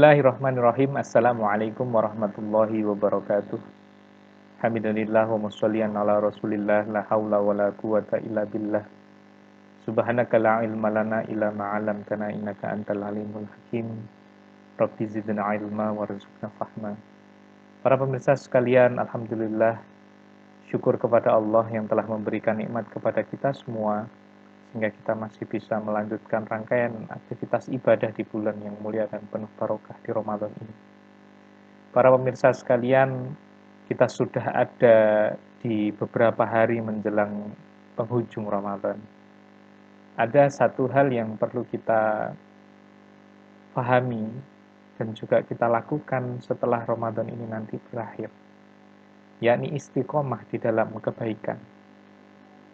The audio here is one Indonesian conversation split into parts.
Bismillahirrahmanirrahim. Assalamualaikum warahmatullahi wabarakatuh. Hamdalillah wa mushollian ala Rasulillah la haula wala quwata illa billah. Subhanaka la ilma lana illa ma 'allamtana innaka antal alimul hakim. Rabbi zidna ilma warzuqna fahma. Para pemirsa sekalian, alhamdulillah syukur kepada Allah yang telah memberikan nikmat kepada kita semua sehingga kita masih bisa melanjutkan rangkaian aktivitas ibadah di bulan yang mulia dan penuh barokah di Ramadan ini. Para pemirsa sekalian, kita sudah ada di beberapa hari menjelang penghujung Ramadan. Ada satu hal yang perlu kita pahami dan juga kita lakukan setelah Ramadan ini nanti berakhir, yakni istiqomah di dalam kebaikan.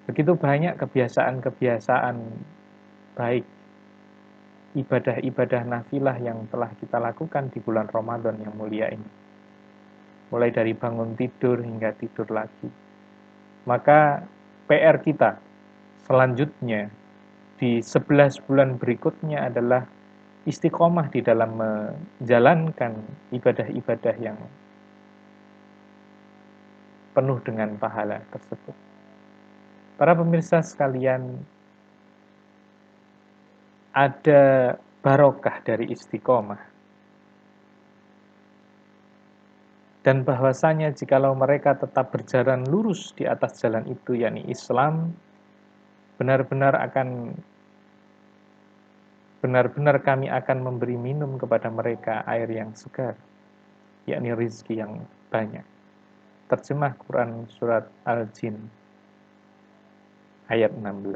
Begitu banyak kebiasaan-kebiasaan baik, ibadah-ibadah nafilah yang telah kita lakukan di bulan Ramadan yang mulia ini. Mulai dari bangun tidur hingga tidur lagi. Maka PR kita selanjutnya di 11 bulan berikutnya adalah istiqomah di dalam menjalankan ibadah-ibadah yang penuh dengan pahala tersebut. Para pemirsa sekalian, ada barokah dari istiqomah. Dan bahwasanya jikalau mereka tetap berjalan lurus di atas jalan itu, yakni Islam, benar-benar kami akan memberi minum kepada mereka air yang segar, yakni rizki yang banyak. Terjemah Quran Surat Al-Jin ayat 16.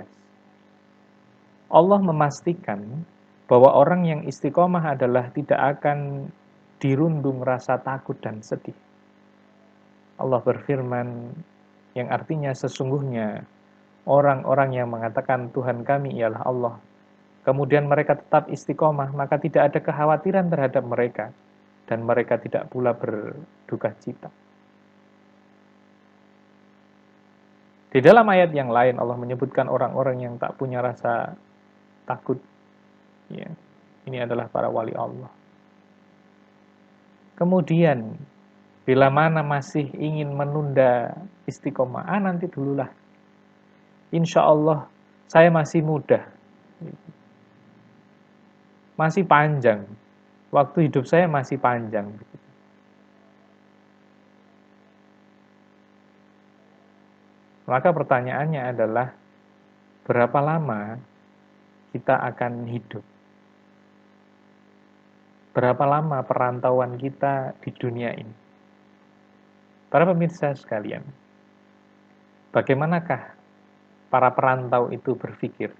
Allah memastikan bahwa orang yang istiqomah adalah tidak akan dirundung rasa takut dan sedih. Allah berfirman yang artinya sesungguhnya orang-orang yang mengatakan Tuhan kami ialah Allah, kemudian mereka tetap istiqomah, maka tidak ada kekhawatiran terhadap mereka dan mereka tidak pula berduka cita. Di dalam ayat yang lain Allah menyebutkan orang-orang yang tak punya rasa takut. Ya, ini adalah para wali Allah. Kemudian bila mana masih ingin menunda istiqomah, nanti dululah. Insya Allah saya masih muda, masih panjang. Waktu hidup saya masih panjang. Maka pertanyaannya adalah, berapa lama kita akan hidup? Berapa lama perantauan kita di dunia ini? Para pemirsa sekalian, bagaimanakah para perantau itu berpikir?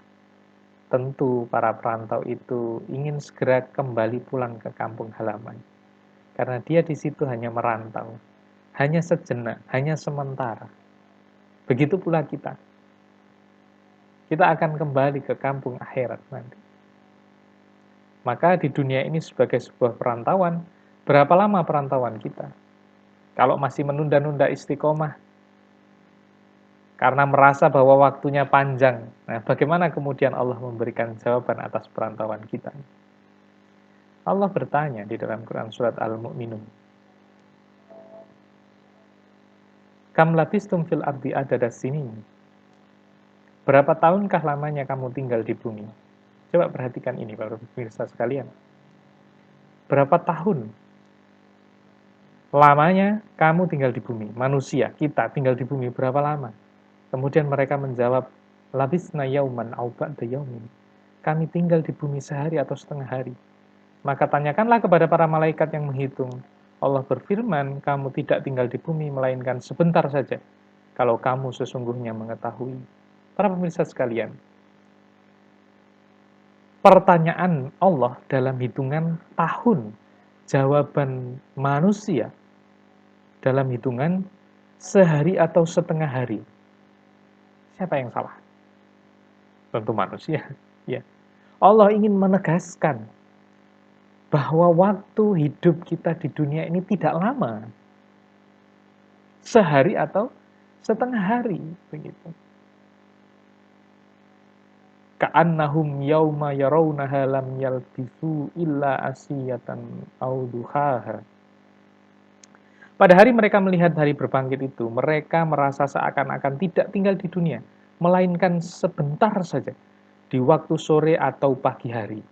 Tentu para perantau itu ingin segera kembali pulang ke kampung halaman. Karena dia di situ hanya merantau, hanya sejenak, hanya sementara. Begitu pula kita. Kita akan kembali ke kampung akhirat nanti. Maka di dunia ini sebagai sebuah perantauan, berapa lama perantauan kita? Kalau masih menunda-nunda istiqomah, karena merasa bahwa waktunya panjang, nah bagaimana kemudian Allah memberikan jawaban atas perantauan kita? Allah bertanya di dalam Quran Surat Al-Mu'minun, Kam labistum fil ardi adada sinin. Berapa tahunkah lamanya kamu tinggal di bumi? Coba perhatikan ini para pemirsa sekalian. Berapa tahun lamanya kamu tinggal di bumi? Manusia, kita tinggal di bumi berapa lama? Kemudian mereka menjawab, labisna yauman au ba'da yaumin. Kami tinggal di bumi sehari atau setengah hari. Maka tanyakanlah kepada para malaikat yang menghitung. Allah berfirman, kamu tidak tinggal di bumi melainkan sebentar saja. Kalau kamu sesungguhnya mengetahui. Para pemirsa sekalian, pertanyaan Allah dalam hitungan tahun, jawaban manusia dalam hitungan sehari atau setengah hari. Siapa yang salah? Tentu manusia. Ya. Allah ingin menegaskan bahwa waktu hidup kita di dunia ini tidak lama. Sehari atau setengah hari, begitu. ka'annahum yauma yarawnaha lam yalbisu illa asiyatan aw duhaha. Pada hari mereka melihat hari berbangkit itu, mereka merasa seakan-akan tidak tinggal di dunia, melainkan sebentar saja, di waktu sore atau pagi hari.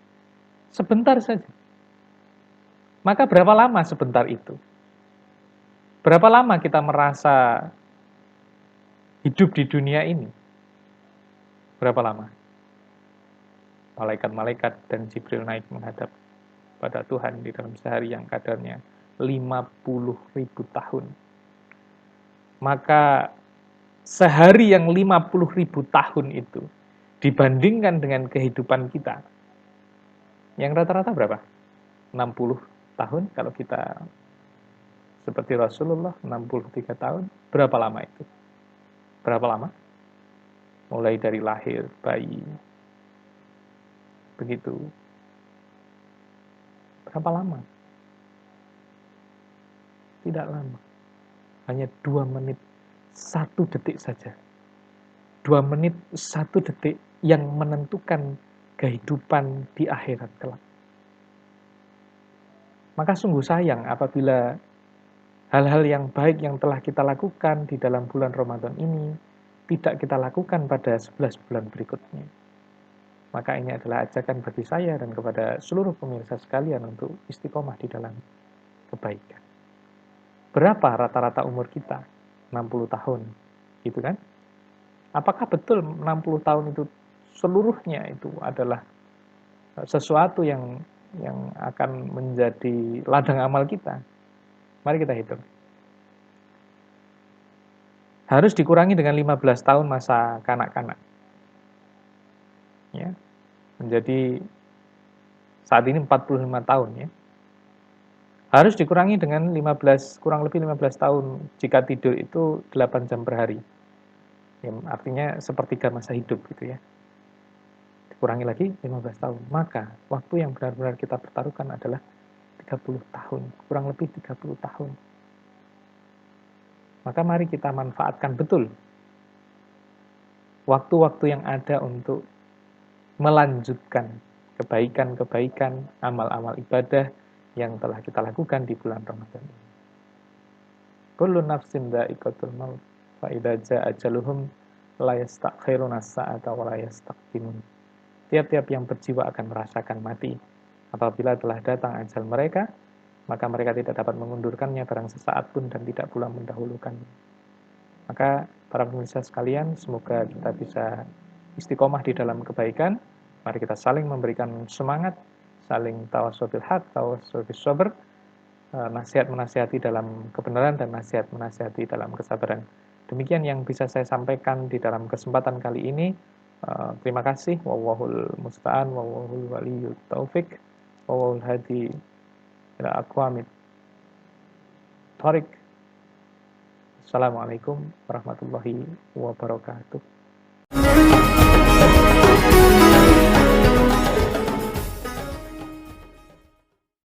Sebentar saja. Maka berapa lama sebentar itu? Berapa lama kita merasa hidup di dunia ini? Berapa lama? Malaikat-malaikat dan Jibril naik menghadap pada Tuhan di dalam sehari yang kadarnya 50.000 tahun. Maka sehari yang 50.000 tahun itu dibandingkan dengan kehidupan kita, yang rata-rata berapa? 60 tahun, kalau kita seperti Rasulullah 63 tahun, berapa lama itu? Berapa lama? Mulai dari lahir, bayi, begitu. Berapa lama? Tidak lama. Hanya 2 menit, 1 detik saja. 2 menit, 1 detik yang menentukan kehidupan di akhirat kelak. Maka sungguh sayang apabila hal-hal yang baik yang telah kita lakukan di dalam bulan Ramadan ini tidak kita lakukan pada 11 bulan berikutnya. Maka ini adalah ajakan bagi saya dan kepada seluruh pemirsa sekalian untuk istiqomah di dalam kebaikan. Berapa rata-rata umur kita? 60 tahun, gitu kan? Apakah betul 60 tahun itu seluruhnya itu adalah sesuatu yang akan menjadi ladang amal kita? Mari kita hitung. Harus dikurangi dengan 15 tahun masa kanak-kanak. Ya, menjadi saat ini 45 tahun ya. Harus dikurangi dengan 15, kurang lebih 15 tahun jika tidur itu 8 jam per hari. Ya, artinya sepertiga masa hidup gitu ya. Dikurangi lagi 15 tahun. Maka waktu yang benar-benar kita pertaruhkan adalah 30 tahun, kurang lebih 30 tahun. Maka mari kita manfaatkan betul waktu-waktu yang ada untuk melanjutkan kebaikan-kebaikan, amal-amal ibadah yang telah kita lakukan di bulan Ramadan ini. Kullu nafsin dha'iqatul maut, fa idza jaa ajaluhum la yastakhiruna sa'ata wa la yastaqdimun. Tiap-tiap yang berjiwa akan merasakan mati. Apabila telah datang ajal mereka, maka mereka tidak dapat mengundurkannya barang sesaat pun dan tidak pula mendahulukannya. Maka para pemirsa sekalian, semoga kita bisa istiqomah di dalam kebaikan. Mari kita saling memberikan semangat, saling tawasul bil haq, tawasul bis sabr, nasihat menasihati dalam kebenaran dan nasihat menasihati dalam kesabaran. Demikian yang bisa saya sampaikan di dalam kesempatan kali ini. Terima kasih. Wallahul musta'an, wallahul waliyut taufik, wallahul hadi ila aqwamit thoriq. Assalamualaikum warahmatullahi wabarakatuh.